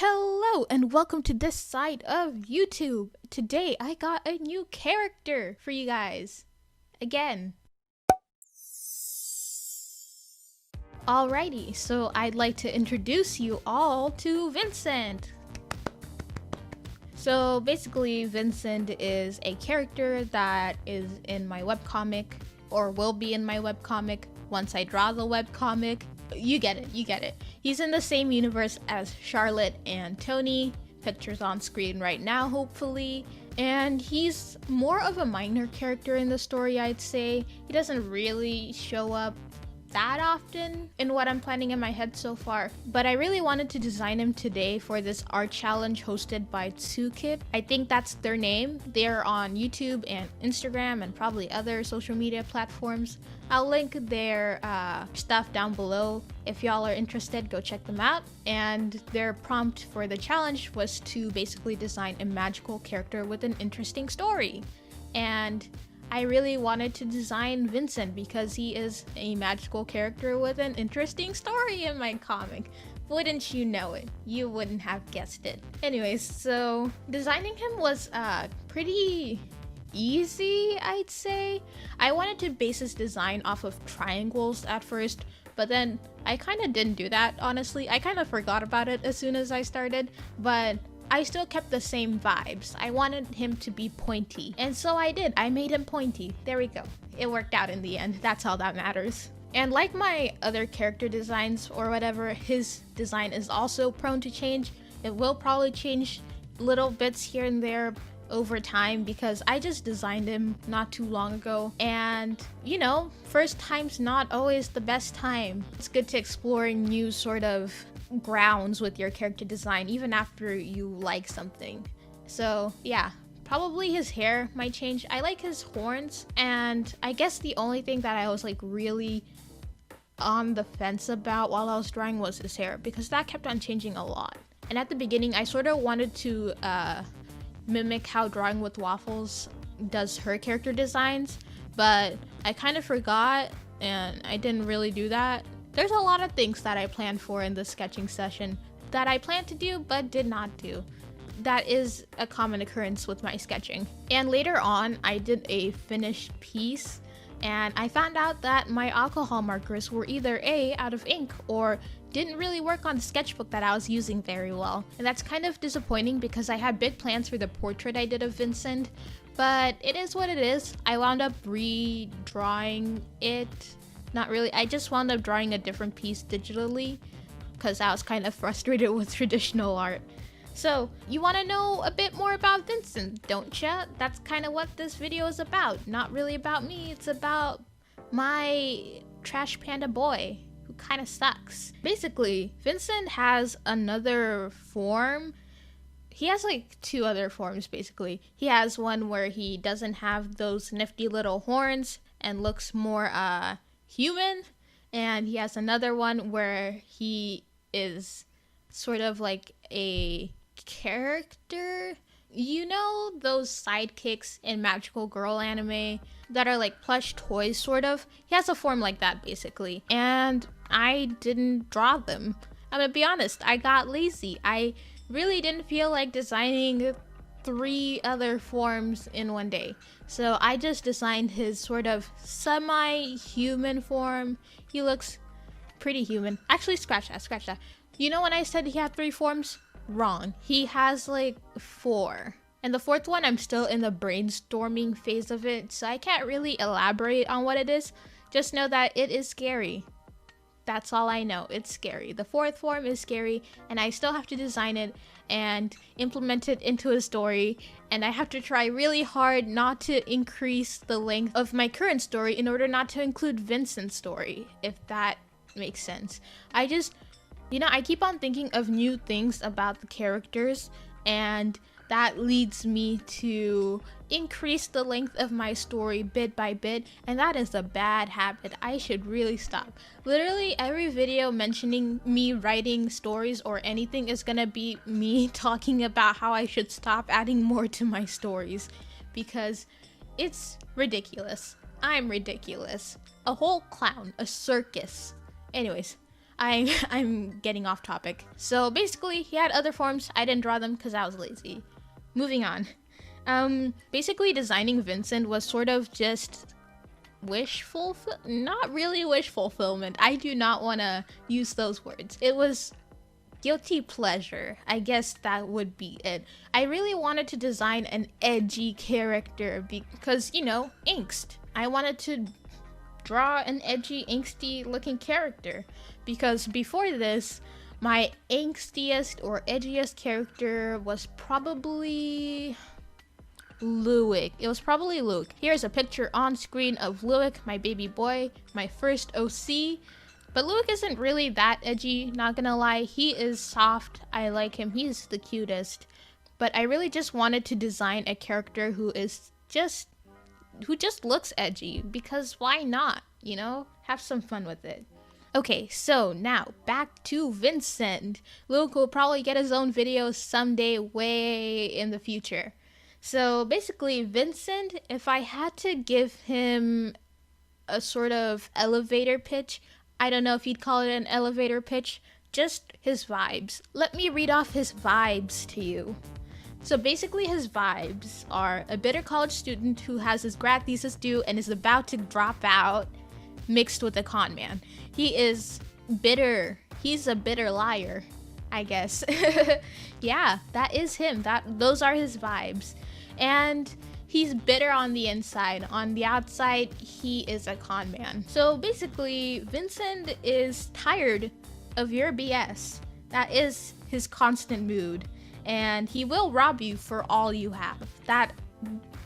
Hello and welcome to this side of YouTube. Today I got a new character for you guys. Again. Alrighty, so I'd like to introduce you all to Vincent. So basically Vincent is a character that is in my webcomic, or will be in my webcomic once I draw the webcomic. You get it. He's in the same universe as Charlotte and Tony. Pictures on screen right now, hopefully. And he's more of a minor character in the story, I'd say. He doesn't really show up that often in what I'm planning in my head so far, but I really wanted to design him today for this art challenge hosted by Tsukiip. I think that's their name. They're on YouTube and Instagram and probably other social media platforms. I'll link their stuff down below. If y'all are interested, go check them out. And their prompt for the challenge was to basically design a magical character with an interesting story. And I really wanted to design Vincent because he is a magical character with an interesting story in my comic. Wouldn't you know it? You wouldn't have guessed it. Anyways, so designing him was pretty easy, I'd say. I wanted to base his design off of triangles at first, but then I kind of didn't do that, honestly. I kind of forgot about it as soon as I started, but I still kept the same vibes. I wanted him to be pointy, and so I did. I made him pointy. There we go. It worked out in the end. That's all that matters. And like my other character designs or whatever, his design is also prone to change. It will probably change little bits here and there over time because I just designed him not too long ago, and you know, first time's not always the best time. It's good to explore new sort of grounds with your character design even after you like something. So yeah, probably his hair might change. I like his horns, and I guess the only thing that I was like really on the fence about while I was drawing was his hair, because that kept on changing a lot. And at the beginning I sort of wanted to mimic how Drawing with Waffles does her character designs, but I kind of forgot and I didn't really do that. There's a lot of things that I planned for in the sketching session that I planned to do but did not do. That is a common occurrence with my sketching. And later on, I did a finished piece and I found out that my alcohol markers were either A, out of ink, or didn't really work on the sketchbook that I was using very well. And that's kind of disappointing because I had big plans for the portrait I did of Vincent, but it is what it is. I wound up redrawing it. Not really, I just wound up drawing a different piece digitally because I was kind of frustrated with traditional art. So, you want to know a bit more about Vincent, don't ya? That's kind of what this video is about. Not really about me, it's about my trash panda boy, who kind of sucks. Basically, Vincent has another form. He has like two other forms, basically. He has one where he doesn't have those nifty little horns and looks more, human, and he has another one where he is sort of like a character. You know those sidekicks in magical girl anime that are like plush toys, sort of? He has a form like that, basically, and I didn't draw them. I'm gonna be honest, I got lazy. I really didn't feel like designing 3 other forms in one day. So I just designed his sort of semi-human form. He looks pretty human. Actually, scratch that. You know when I said he had 3 forms? Wrong. He has like 4. And the 4th one, I'm still in the brainstorming phase of it, so I can't really elaborate on what it is. Just know that it is scary. That's all I know. It's scary. The 4th form is scary, and I still have to design it and implement it into a story, and I have to try really hard not to increase the length of my current story in order not to include Vincent's story, if that makes sense. I just, I keep on thinking of new things about the characters, and that leads me to increase the length of my story bit by bit, and that is a bad habit. I should really stop. Literally every video mentioning me writing stories or anything is gonna be me talking about how I should stop adding more to my stories, because it's ridiculous. I'm ridiculous. A whole clown, a circus. Anyways, I'm getting off topic. So basically, he had other forms. I didn't draw them because I was lazy. Moving on. Basically, designing Vincent was sort of just not really wish fulfillment. I do not want to use those words. It was guilty pleasure. I guess that would be it. I really wanted to design an edgy character because, you know, angst. I wanted to draw an edgy, angsty looking character because before this, my angstiest or edgiest character was probably Luik. It was probably Luik. Here's a picture on screen of Luik, my baby boy, my first OC. But Luik isn't really that edgy, not gonna lie. He is soft. I like him. He's the cutest. But I really just wanted to design a character who just looks edgy, because why not, you know? Have some fun with it. Okay, so now back to Vincent. Luke will probably get his own video someday way in the future. So basically, Vincent, if I had to give him a sort of elevator pitch, I don't know if you'd call it an elevator pitch, just his vibes. Let me read off his vibes to you. So basically his vibes are a bitter college student who has his grad thesis due and is about to drop out, mixed with a con man. He is bitter. He's a bitter liar, I guess. Yeah, that is him. Those are his vibes. And he's bitter on the inside. On the outside, he is a con man. So basically, Vincent is tired of your BS. That is his constant mood. And he will rob you for all you have. That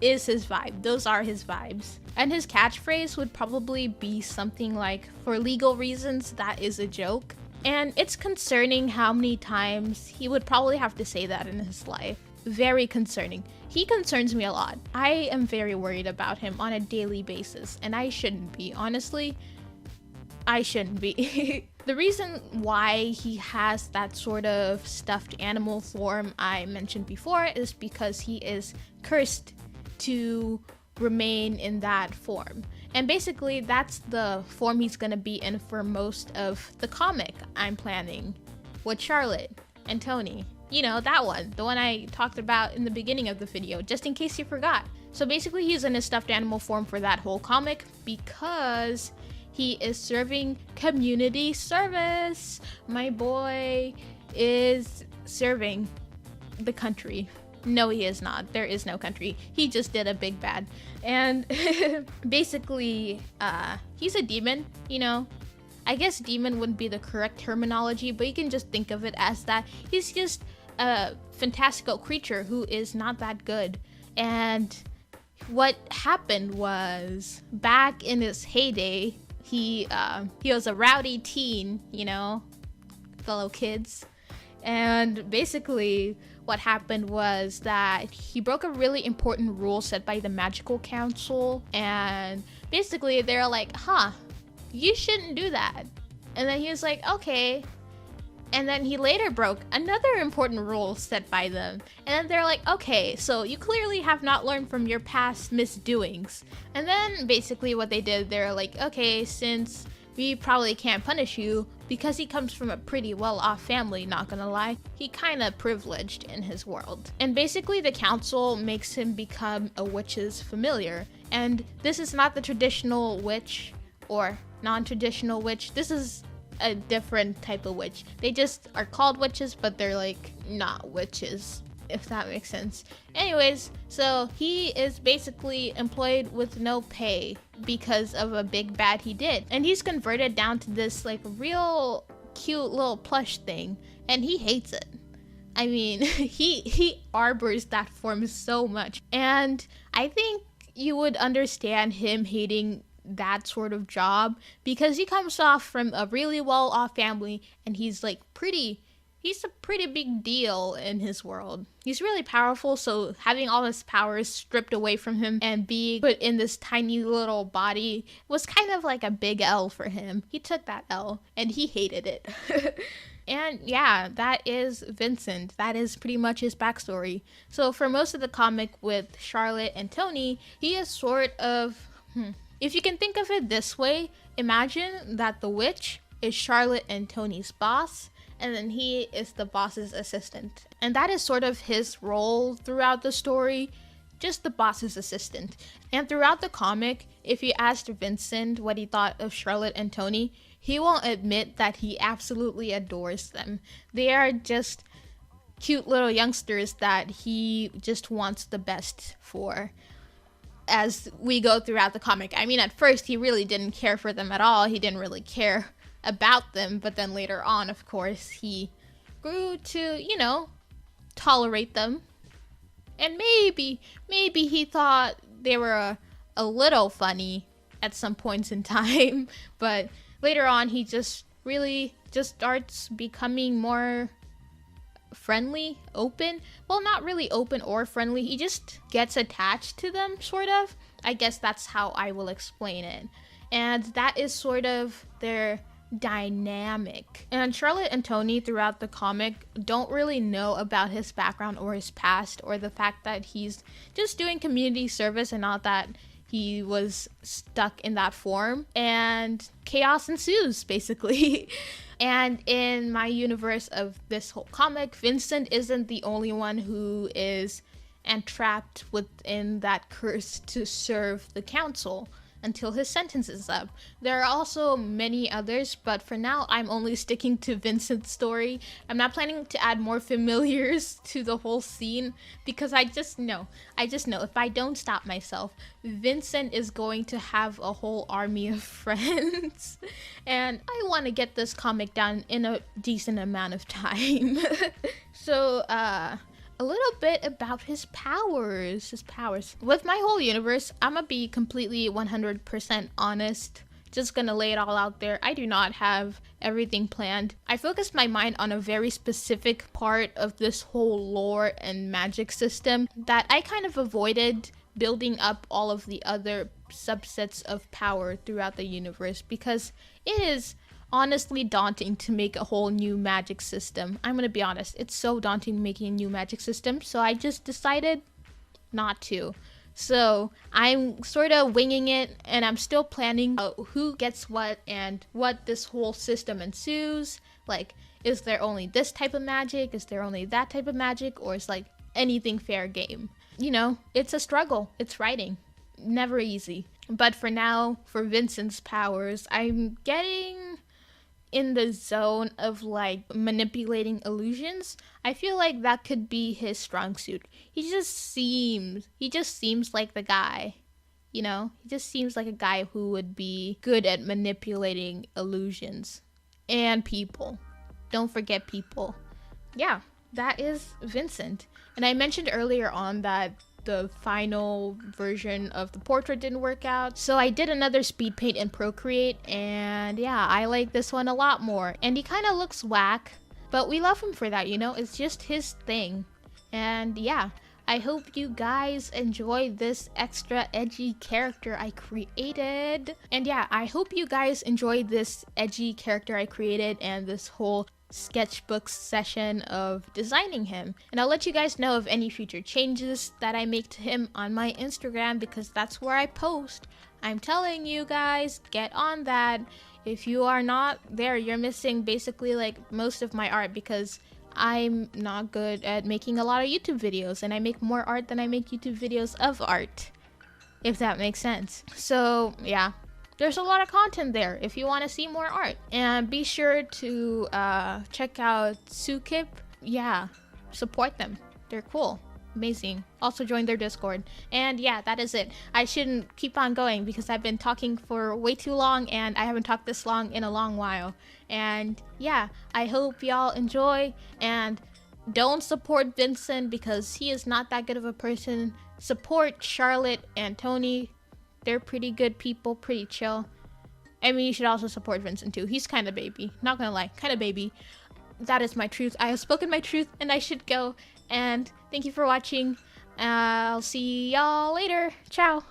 is his vibe. Those are his vibes. And his catchphrase would probably be something like, for legal reasons, that is a joke. And it's concerning how many times he would probably have to say that in his life. Very concerning. He concerns me a lot. I am very worried about him on a daily basis, and I shouldn't be. Honestly, I shouldn't be. The reason why he has that sort of stuffed animal form I mentioned before is because he is cursed to remain in that form. And basically, that's the form he's gonna be in for most of the comic I'm planning with Charlotte and Tony. You know, that one, the one I talked about in the beginning of the video, just in case you forgot. So basically, he's in a stuffed animal form for that whole comic because he is serving community service. My boy is serving the country. No, he is not. There is no country. He just did a big bad. And basically, he's a demon, you know. I guess demon wouldn't be the correct terminology, but you can just think of it as that. He's just a fantastical creature who is not that good. And what happened was, back in his heyday, he was a rowdy teen, you know, fellow kids. And basically, what happened was that he broke a really important rule set by the Magical Council. And basically, they're like, you shouldn't do that. And then he was like, okay. And then he later broke another important rule set by them. And then they're like, okay, so you clearly have not learned from your past misdoings. And then basically what they did, they're like, okay, since we probably can't punish you because he comes from a pretty well-off family, not gonna lie, he kinda privileged in his world. And basically the council makes him become a witch's familiar. And this is not the traditional witch or non-traditional witch. This is a different type of witch. They just are called witches, but they're like not witches, if that makes sense. Anyways, so he is basically employed with no pay because of a big bad he did. And he's converted down to this like real cute little plush thing, and he hates it. I mean, he arbors that form so much. And I think you would understand him hating that sort of job because he comes off from a really well-off family, and he's a pretty big deal in his world. He's really powerful, so having all his powers stripped away from him and being put in this tiny little body was kind of like a big L for him. He took that L and he hated it. And yeah, that is Vincent. That is pretty much his backstory. So for most of the comic with Charlotte and Tony, he is sort of if you can think of it this way, imagine that the witch is Charlotte and Tony's boss, and then he is the boss's assistant. And that is sort of his role throughout the story, just the boss's assistant. And throughout the comic, if you asked Vincent what he thought of Charlotte and Tony, he won't admit that he absolutely adores them. They are just cute little youngsters that he just wants the best for as we go throughout the comic. I mean, at first he really didn't care for them at all. He didn't really care about them, but then later on, of course, he grew to, tolerate them. And maybe he thought they were a little funny at some points in time, but later on he just really just starts becoming more friendly, open. Well, not really open or friendly. He just gets attached to them, sort of. I guess that's how I will explain it. And that is sort of their dynamic. And Charlotte and Tony throughout the comic don't really know about his background or his past, or the fact that he's just doing community service and not that he was stuck in that form. And chaos ensues, basically. And in my universe of this whole comic, Vincent isn't the only one who is entrapped within that curse to serve the council until his sentence is up. There are also many others, but for now I'm only sticking to Vincent's story. I'm not planning to add more familiars to the whole scene because I just know if I don't stop myself, Vincent is going to have a whole army of friends. And I want to get this comic done in a decent amount of time. So, a little bit about his powers. With my whole universe, I'm gonna be completely 100% honest. Just gonna lay it all out there. I do not have everything planned. I focused my mind on a very specific part of this whole lore and magic system that I kind of avoided building up all of the other subsets of power throughout the universe because it is honestly daunting to make a whole new magic system. I'm gonna be honest, it's so daunting making a new magic system, so I just decided not to. So I'm sort of winging it, and I'm still planning who gets what and what this whole system ensues. Like, is there only this type of magic? Is there only that type of magic? Or is like anything fair game? It's a struggle. It's writing. Never easy. But for now, for Vincent's powers, I'm getting in the zone of like manipulating illusions. I feel like that could be his strong suit. He just seems like the guy, he just seems like a guy who would be good at manipulating illusions and people. Don't forget people. Yeah, that is Vincent. And I mentioned earlier on that the final version of the portrait didn't work out, so I did another speed paint in Procreate, and yeah, I like this one a lot more. And he kind of looks whack, but we love him for that, it's just his thing. And yeah, I hope you guys enjoy this extra edgy character I created. And yeah, I hope you guys enjoyed this edgy character I created and this whole sketchbook session of designing him. And I'll let you guys know of any future changes that I make to him on my Instagram because that's where I post. I'm telling you guys, get on that. If you are not there, you're missing basically like most of my art because I'm not good at making a lot of YouTube videos, and I make more art than I make YouTube videos of art, if that makes sense. So yeah, there's a lot of content there if you want to see more art. And be sure to check out Tsukiip. Yeah, support them. They're cool. Amazing. Also join their Discord. And yeah, that is it. I shouldn't keep on going because I've been talking for way too long and I haven't talked this long in a long while. And yeah, I hope y'all enjoy, and don't support Vincent because he is not that good of a person. Support Charlotte and Tony. They're pretty good people, pretty chill. I mean, you should also support Vincent too. He's kind of baby. Not gonna lie, kind of baby. That is my truth. I have spoken my truth and I should go. And thank you for watching. I'll see y'all later. Ciao.